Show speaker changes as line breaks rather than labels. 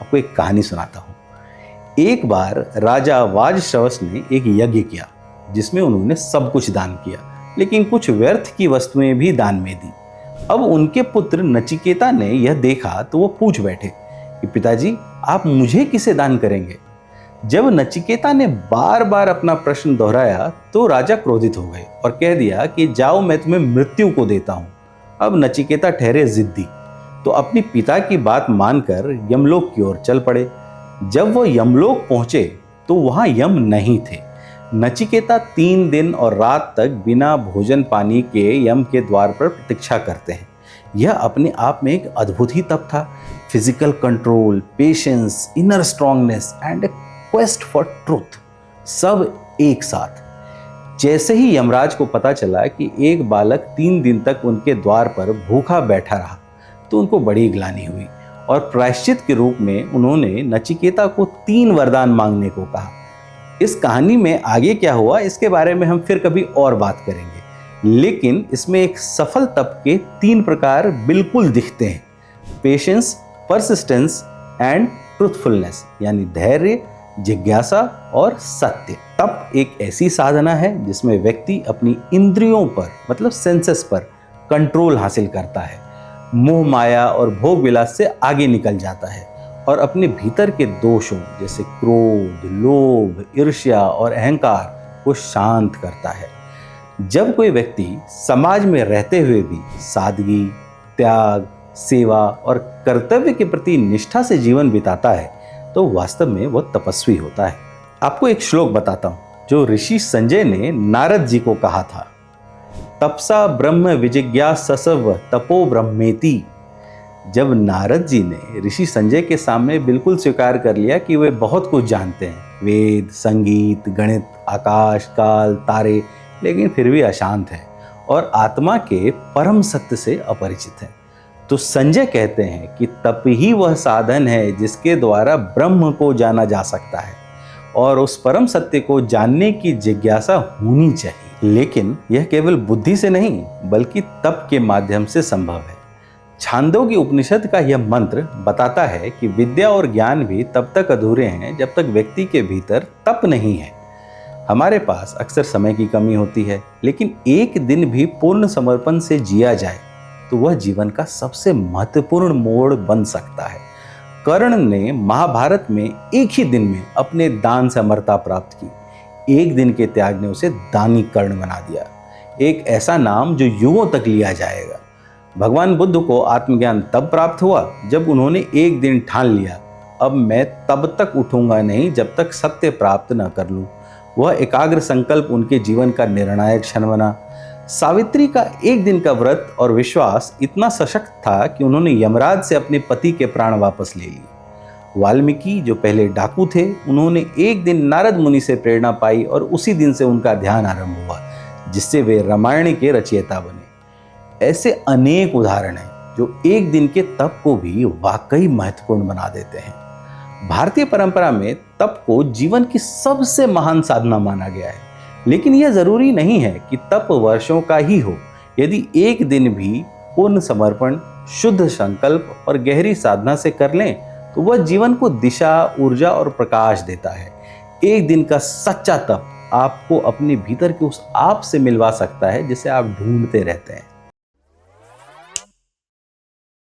आपको एक कहानी सुनाता हूँ। एक बार राजा वाजश्रवस ने एक यज्ञ किया जिसमें उन्होंने सब कुछ दान किया, लेकिन कुछ व्यर्थ की वस्तुएं भी दान में दी। अब उनके पुत्र नचिकेता ने यह देखा तो वो पूछ बैठे कि पिताजी, आप मुझे किसे दान करेंगे? जब नचिकेता ने बार बार अपना प्रश्न दोहराया तो राजा क्रोधित हो गए और कह दिया कि जाओ, मैं तुम्हें मृत्यु को देता हूं। अब नचिकेता ठहरे जिद्दी तो अपनी पिता की बात मानकर यमलोक की ओर चल पड़े। जब वो यमलोक पहुंचे तो वहां यम नहीं थे। नचिकेता 3 दिन और रात तक बिना भोजन पानी के यम के द्वार पर प्रतीक्षा करते हैं। यह अपने आप में एक अद्भुत ही तप था। Physical control, patience, inner strongness and quest for truth, सब एक साथ। जैसे ही यमराज को पता चला कि एक बालक 3 दिन तक उनके द्वार पर भूखा बैठा रहा तो उनको बड़ी ग्लानि हुई और प्रायश्चित के रूप में उन्होंने नचिकेता को 3 वरदान मांगने को कहा। इस कहानी में आगे क्या हुआ इसके बारे में हम फिर कभी और बात करेंगे, लेकिन इसमें एक सफल तप के 3 प्रकार बिल्कुल दिखते हैं: पेशेंस, परसिस्टेंस एंड ट्रूथफुलनेस, यानी धैर्य, जिज्ञासा और सत्य। तप एक ऐसी साधना है जिसमें व्यक्ति अपनी इंद्रियों पर, मतलब सेंसेस पर कंट्रोल हासिल करता है, मोह माया और भोग विलास से आगे निकल जाता है और अपने भीतर के दोषों जैसे क्रोध, लोभ, ईर्ष्या और अहंकार को शांत करता है। जब कोई व्यक्ति समाज में रहते हुए भी सादगी, त्याग, सेवा और कर्तव्य के प्रति निष्ठा से जीवन बिताता है तो वास्तव में वह तपस्वी होता है। आपको एक श्लोक बताता हूं जो ऋषि संजय ने नारद जी को कहा था: तपसा ब्रह्म विजिज्ञासस्व तपो ब्रह्मेति। जब नारद जी ने ऋषि संजय के सामने बिल्कुल स्वीकार कर लिया कि वे बहुत कुछ जानते हैं, वेद, संगीत, गणित, आकाश, काल, तारे, लेकिन फिर भी अशांत है और आत्मा के परम सत्य से अपरिचित है, तो संजय कहते हैं कि तप ही वह साधन है जिसके द्वारा ब्रह्म को जाना जा सकता है और उस परम सत्य को जानने की जिज्ञासा होनी चाहिए। लेकिन यह केवल बुद्धि से नहीं बल्कि तप के माध्यम से संभव है। छांदोग्य उपनिषद का यह मंत्र बताता है कि विद्या और ज्ञान भी तब तक अधूरे हैं जब तक व्यक्ति के भीतर तप नहीं है। हमारे पास अक्सर समय की कमी होती है, लेकिन एक दिन भी पूर्ण समर्पण से जिया जाए तो वह जीवन का सबसे महत्वपूर्ण मोड़ बन सकता है। कर्ण ने महाभारत में एक ही दिन में अपने दान से अमरता प्राप्त की। एक दिन के त्याग ने उसे दानी कर्ण बना दिया, एक ऐसा नाम जो युगों तक लिया जाएगा। भगवान बुद्ध को आत्मज्ञान तब प्राप्त हुआ जब उन्होंने एक दिन ठान लिया, अब मैं तब तक उठूंगा नहीं जब तक सत्य प्राप्त न कर लूं। वह एकाग्र संकल्प उनके जीवन का निर्णायक क्षण बना। सावित्री का एक दिन का व्रत और विश्वास इतना सशक्त था कि उन्होंने यमराज से अपने पति के प्राण वापस ले लिए। वाल्मीकि जो पहले डाकू थे, उन्होंने एक दिन नारद मुनि से प्रेरणा पाई और उसी दिन से उनका ध्यान आरंभ हुआ, जिससे वे रामायण के रचयिता बने। ऐसे अनेक उदाहरण हैं जो एक दिन के तप को भी वाकई महत्वपूर्ण बना देते हैं। भारतीय परंपरा में तप को जीवन की सबसे महान साधना माना गया है, लेकिन यह जरूरी नहीं है कि तप वर्षों का ही हो। यदि एक दिन भी पूर्ण समर्पण, शुद्ध संकल्प और गहरी साधना से कर लें तो वह जीवन को दिशा, ऊर्जा और प्रकाश देता है। एक दिन का सच्चा तप आपको अपने भीतर के उस आप से मिलवा सकता है जिसे आप ढूंढते रहते हैं।